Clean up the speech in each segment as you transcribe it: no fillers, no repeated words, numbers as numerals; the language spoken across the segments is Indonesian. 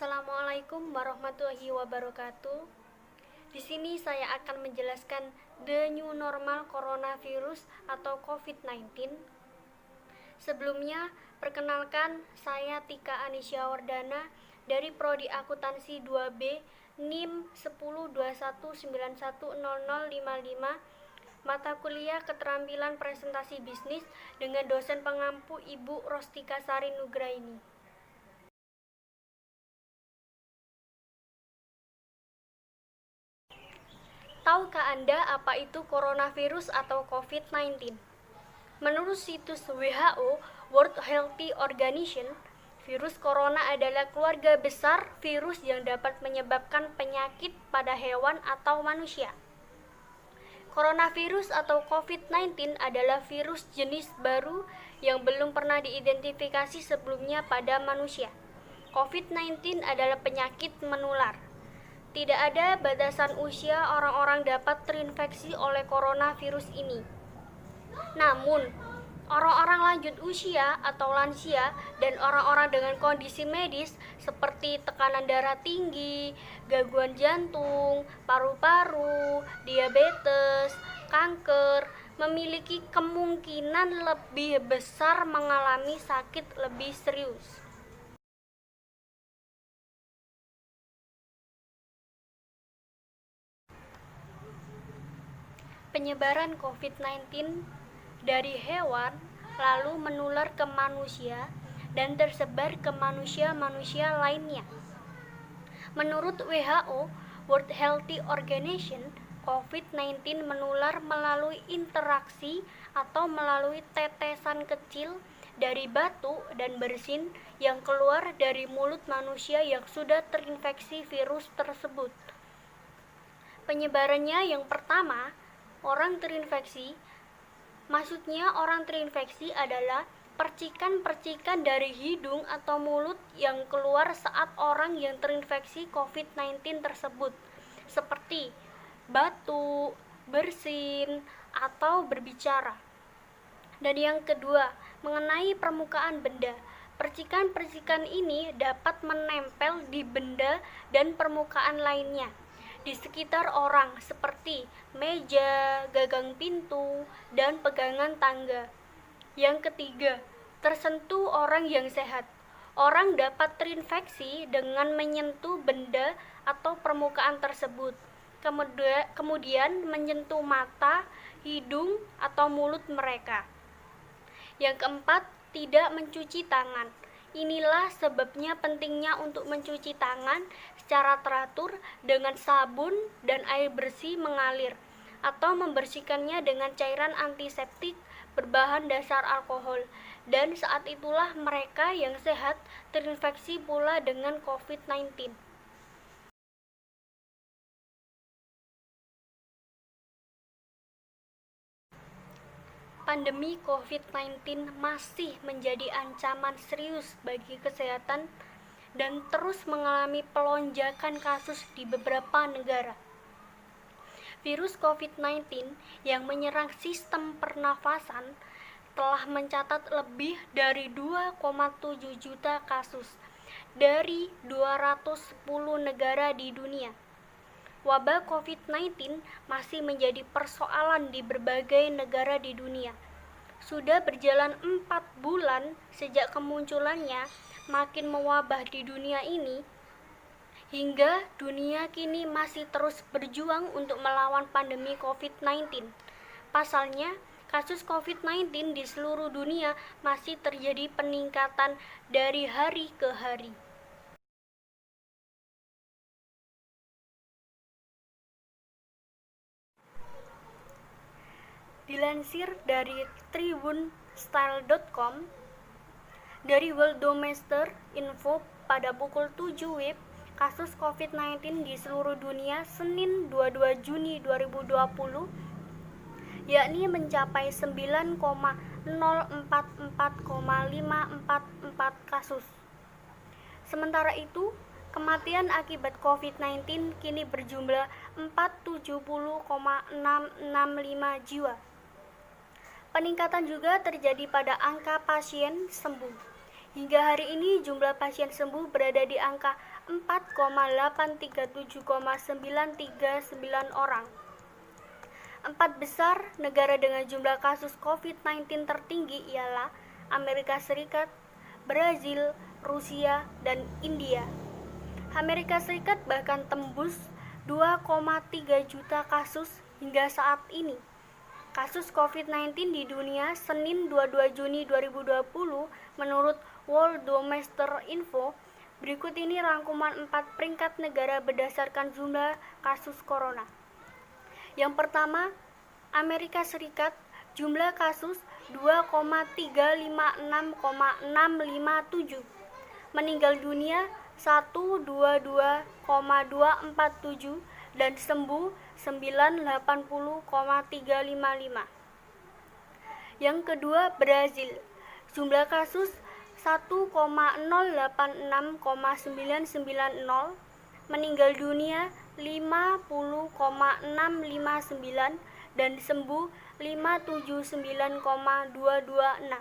Assalamualaikum warahmatullahi wabarakatuh. Di sini saya akan menjelaskan the new normal coronavirus atau COVID-19. Sebelumnya, perkenalkan saya Tika Anisya Wardana dari Prodi Akuntansi 2B NIM 1021910055, mata kuliah Keterampilan Presentasi Bisnis dengan dosen pengampu Ibu Rostika Sari Nugraini. Tahukah Anda apa itu coronavirus atau COVID-19? Menurut situs WHO, World Health Organization, virus corona adalah keluarga besar virus yang dapat menyebabkan penyakit pada hewan atau manusia. Coronavirus atau COVID-19 adalah virus jenis baru yang belum pernah diidentifikasi sebelumnya pada manusia. COVID-19 adalah penyakit menular. Tidak ada batasan usia orang-orang dapat terinfeksi oleh coronavirus ini. Namun, orang-orang lanjut usia atau lansia dan orang-orang dengan kondisi medis seperti tekanan darah tinggi, gangguan jantung, paru-paru, diabetes, kanker memiliki kemungkinan lebih besar mengalami sakit lebih serius. Penyebaran COVID-19 dari hewan lalu menular ke manusia dan tersebar ke manusia-manusia lainnya. Menurut WHO, World Health Organization, COVID-19 menular melalui interaksi atau melalui tetesan kecil dari batu dan bersin yang keluar dari mulut manusia yang sudah terinfeksi virus tersebut. Penyebarannya yang pertama, orang terinfeksi adalah percikan-percikan dari hidung atau mulut yang keluar saat orang yang terinfeksi COVID-19 tersebut, seperti batuk, bersin, atau berbicara. Dan yang kedua, mengenai permukaan benda. Percikan-percikan ini dapat menempel di benda dan permukaan lainnya di sekitar orang seperti meja, gagang pintu, dan pegangan tangga. Yang ketiga, tersentuh orang yang sehat. Orang dapat terinfeksi dengan menyentuh benda atau permukaan tersebut, kemudian menyentuh mata, hidung, atau mulut mereka. Yang keempat, tidak mencuci tangan. Inilah sebabnya pentingnya untuk mencuci tangan secara teratur dengan sabun dan air bersih mengalir, atau membersihkannya dengan cairan antiseptik berbahan dasar alkohol. Dan saat itulah mereka yang sehat terinfeksi pula dengan COVID-19. Pandemi COVID-19 masih menjadi ancaman serius bagi kesehatan dan terus mengalami pelonjakan kasus di beberapa negara. Virus COVID-19 yang menyerang sistem pernafasan telah mencatat lebih dari 2,7 juta kasus dari 210 negara di dunia. Wabah COVID-19 masih menjadi persoalan di berbagai negara di dunia. Sudah berjalan 4 bulan sejak kemunculannya makin mewabah di dunia ini, hingga dunia kini masih terus berjuang untuk melawan pandemi COVID-19. Pasalnya, kasus COVID-19 di seluruh dunia masih terjadi peningkatan dari hari ke hari. Dilansir dari tribunstyle.com, dari Worldometer Info pada pukul 7 WIB, kasus COVID-19 di seluruh dunia Senin 22 Juni 2020 yakni mencapai 9,044,544 kasus. Sementara itu, kematian akibat COVID-19 kini berjumlah 470,665 jiwa. Peningkatan juga terjadi pada angka pasien sembuh Hingga hari ini jumlah pasien sembuh berada di angka 4,837,939 orang. 4 besar negara dengan jumlah kasus COVID-19 tertinggi ialah Amerika Serikat, Brazil, Rusia, dan India. Amerika Serikat bahkan tembus 2,3 juta kasus hingga saat ini. Kasus COVID-19 di dunia Senin 22 Juni 2020 menurut World Domestic Info. Berikut ini rangkuman 4 peringkat negara berdasarkan jumlah kasus corona. Yang pertama, Amerika Serikat, jumlah kasus 2,356,657, meninggal dunia 122,247 dan sembuh 980,355. Yang kedua, Brazil, jumlah kasus 1,086,990, meninggal dunia 50,659 dan sembuh 579,226.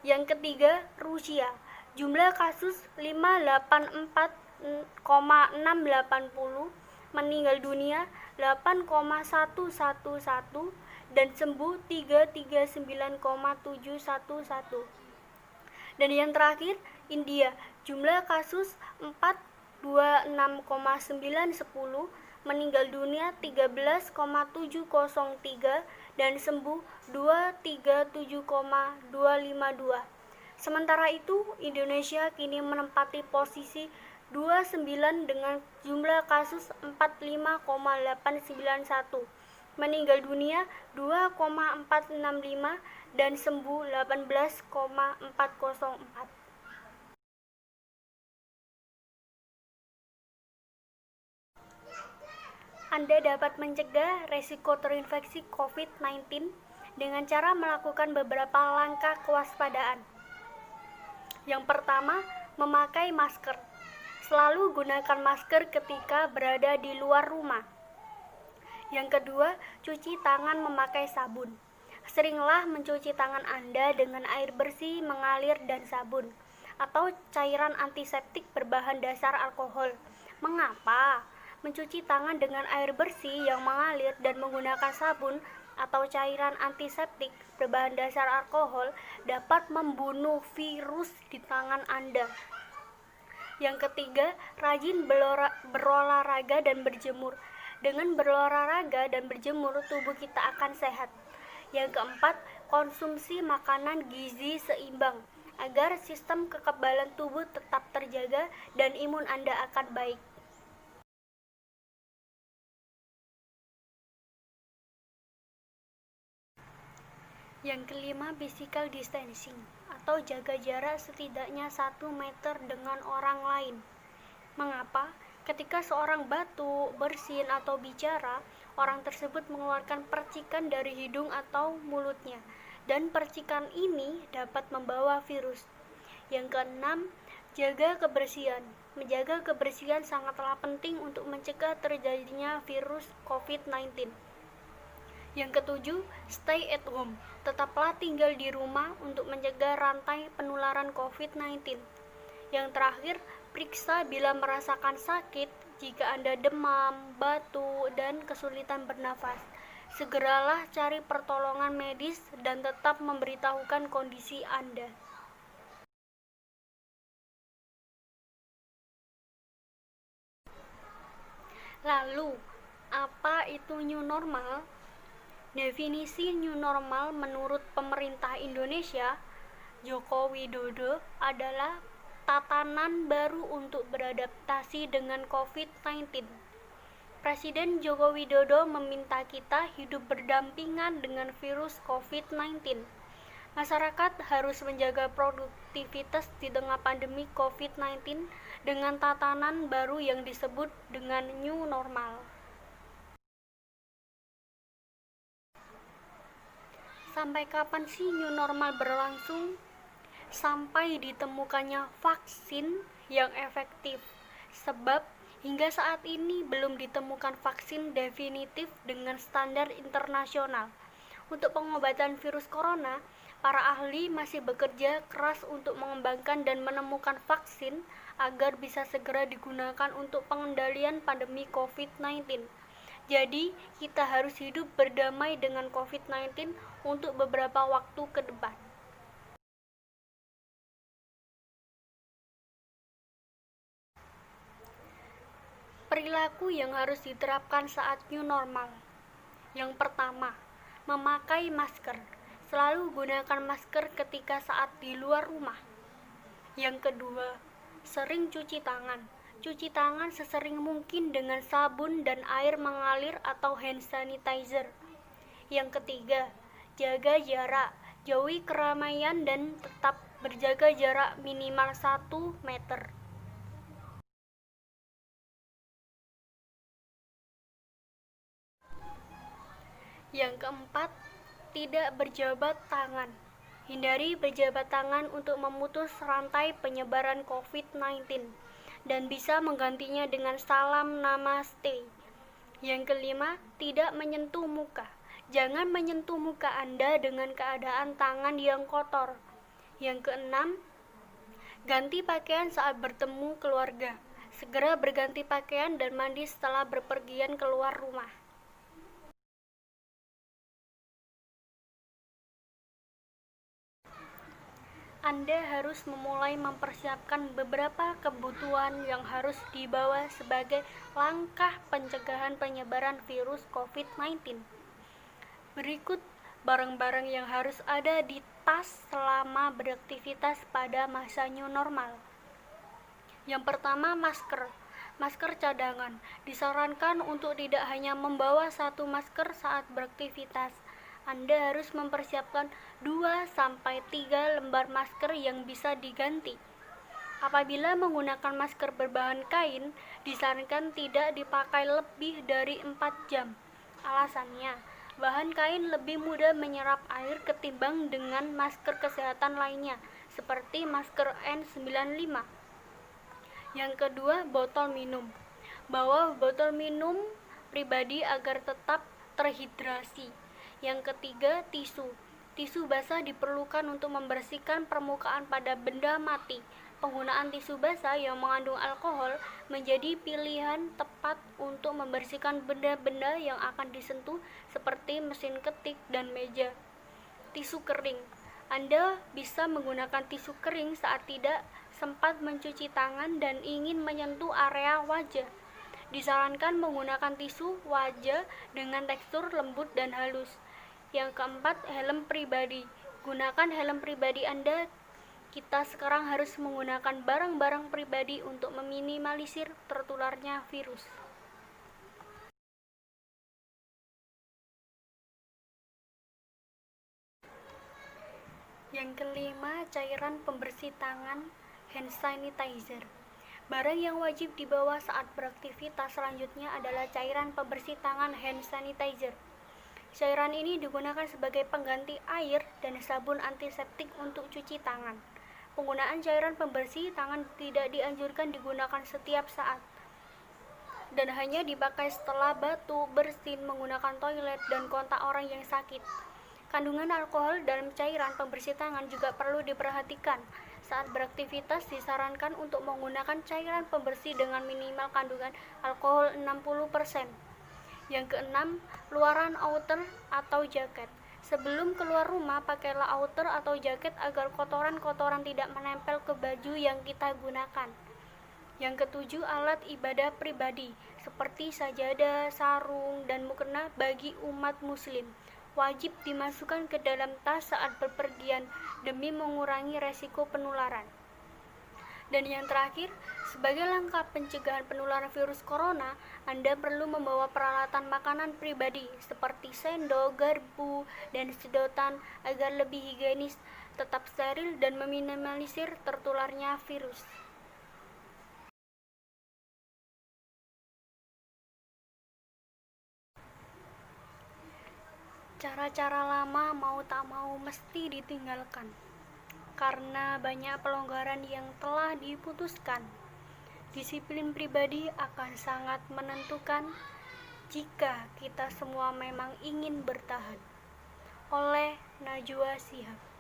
Yang ketiga, Rusia, jumlah kasus 584,680, meninggal dunia 8,111 dan sembuh 339,711. Dan yang terakhir, India, jumlah kasus 426,910, meninggal dunia 13,703 dan sembuh 237,252. Sementara itu, Indonesia kini menempati posisi 29 dengan jumlah kasus 45,891, meninggal dunia 2,465 dan sembuh 18,404. Anda dapat mencegah resiko terinfeksi COVID-19 dengan cara melakukan beberapa langkah kewaspadaan. Yang pertama, memakai masker. Selalu gunakan masker ketika berada di luar rumah. Yang kedua, cuci tangan memakai sabun. Seringlah mencuci tangan Anda dengan air bersih mengalir dan sabun, atau cairan antiseptik berbahan dasar alkohol. Mengapa? Mencuci tangan dengan air bersih yang mengalir dan menggunakan sabun atau cairan antiseptik berbahan dasar alkohol dapat membunuh virus di tangan Anda. Yang ketiga, rajin berolahraga dan berjemur. Dengan berolahraga dan berjemur, tubuh kita akan sehat. Yang keempat, konsumsi makanan gizi seimbang agar sistem kekebalan tubuh tetap terjaga dan imun Anda akan baik. Yang kelima, physical distancing atau jaga jarak setidaknya 1 meter dengan orang lain. Mengapa? Ketika seorang batuk, bersin, atau bicara, orang tersebut mengeluarkan percikan dari hidung atau mulutnya, dan percikan ini dapat membawa virus. Yang keenam, jaga kebersihan. Menjaga kebersihan sangatlah penting untuk mencegah terjadinya virus COVID-19. Yang ketujuh, stay at home. Tetaplah tinggal di rumah untuk mencegah rantai penularan COVID-19. Yang terakhir, periksa bila merasakan sakit. Jika Anda demam, batuk, dan kesulitan bernafas, segeralah cari pertolongan medis dan tetap memberitahukan kondisi Anda. Lalu, apa itu new normal? Definisi new normal menurut pemerintah Indonesia, Joko Widodo, adalah tatanan baru untuk beradaptasi dengan COVID-19. Presiden Joko Widodo meminta kita hidup berdampingan dengan virus COVID-19. Masyarakat harus menjaga produktivitas di tengah pandemi COVID-19 dengan tatanan baru yang disebut dengan new normal. Sampai kapan sih new normal berlangsung? Sampai ditemukannya vaksin yang efektif. Sebab hingga saat ini belum ditemukan vaksin definitif dengan standar internasional. Untuk pengobatan virus corona, Para ahli masih bekerja keras untuk mengembangkan dan menemukan vaksin agar bisa segera digunakan untuk pengendalian pandemi COVID-19. Jadi, kita harus hidup berdamai dengan COVID-19 untuk beberapa waktu ke depan. Perilaku yang harus diterapkan saat new normal. Yang pertama, memakai masker. Selalu gunakan masker ketika saat di luar rumah. Yang kedua, sering cuci tangan. Cuci tangan sesering mungkin dengan sabun dan air mengalir atau hand sanitizer. Yang ketiga, jaga jarak. Jauhi keramaian dan tetap berjaga jarak minimal 1 meter. Yang keempat, tidak berjabat tangan. Hindari berjabat tangan untuk memutus rantai penyebaran COVID-19 dan bisa menggantinya dengan salam namaste. Yang kelima, tidak menyentuh muka. Jangan menyentuh muka Anda dengan keadaan tangan yang kotor. Yang keenam, ganti pakaian saat bertemu keluarga. Segera berganti pakaian dan mandi setelah berpergian keluar rumah. Anda harus memulai mempersiapkan beberapa kebutuhan yang harus dibawa sebagai langkah pencegahan penyebaran virus COVID-19. Berikut barang-barang yang harus ada di tas selama beraktivitas pada masa new normal. Yang pertama, masker. Masker cadangan. Disarankan untuk tidak hanya membawa satu masker saat beraktivitas. Anda harus mempersiapkan 2-3 lembar masker yang bisa diganti. Apabila menggunakan masker berbahan kain, disarankan tidak dipakai lebih dari 4 jam. Alasannya, bahan kain lebih mudah menyerap air ketimbang dengan masker kesehatan lainnya, seperti masker N95. Yang kedua, botol minum. Bawa botol minum pribadi agar tetap terhidrasi. Yang ketiga, tisu. Tisu basah diperlukan untuk membersihkan permukaan pada benda mati. Penggunaan tisu basah yang mengandung alkohol menjadi pilihan tepat untuk membersihkan benda-benda yang akan disentuh seperti mesin ketik dan meja. Tisu kering. Anda bisa menggunakan tisu kering saat tidak sempat mencuci tangan dan ingin menyentuh area wajah. Disarankan menggunakan tisu wajah dengan tekstur lembut dan halus. Yang keempat, helm pribadi. Gunakan helm pribadi Anda. Kita sekarang harus menggunakan barang-barang pribadi untuk meminimalisir tertularnya virus. Yang kelima, cairan pembersih tangan hand sanitizer. Barang yang wajib dibawa saat beraktivitas selanjutnya adalah cairan pembersih tangan hand sanitizer. Cairan ini digunakan sebagai pengganti air dan sabun antiseptik untuk cuci tangan. Penggunaan cairan pembersih tangan tidak dianjurkan digunakan setiap saat dan hanya dipakai setelah batuk, bersin, menggunakan toilet, dan kontak orang yang sakit. Kandungan alkohol dalam cairan pembersih tangan juga perlu diperhatikan. Saat beraktivitas disarankan untuk menggunakan cairan pembersih dengan minimal kandungan alkohol 60%. Yang keenam, luaran outer atau jaket. Sebelum keluar rumah, pakailah outer atau jaket agar kotoran-kotoran tidak menempel ke baju yang kita gunakan. Yang ketujuh, alat ibadah pribadi seperti sajadah, sarung, dan mukena bagi umat muslim wajib dimasukkan ke dalam tas saat bepergian demi mengurangi resiko penularan. Dan yang terakhir, sebagai langkah pencegahan penularan virus corona, Anda perlu membawa peralatan makanan pribadi seperti sendok, garpu, dan sedotan agar lebih higienis, tetap steril, dan meminimalisir tertularnya virus. Cara-cara lama mau tak mau mesti ditinggalkan karena banyak pelonggaran yang telah diputuskan. Disiplin pribadi akan sangat menentukan jika kita semua memang ingin bertahan. Oleh Najwa Shihab.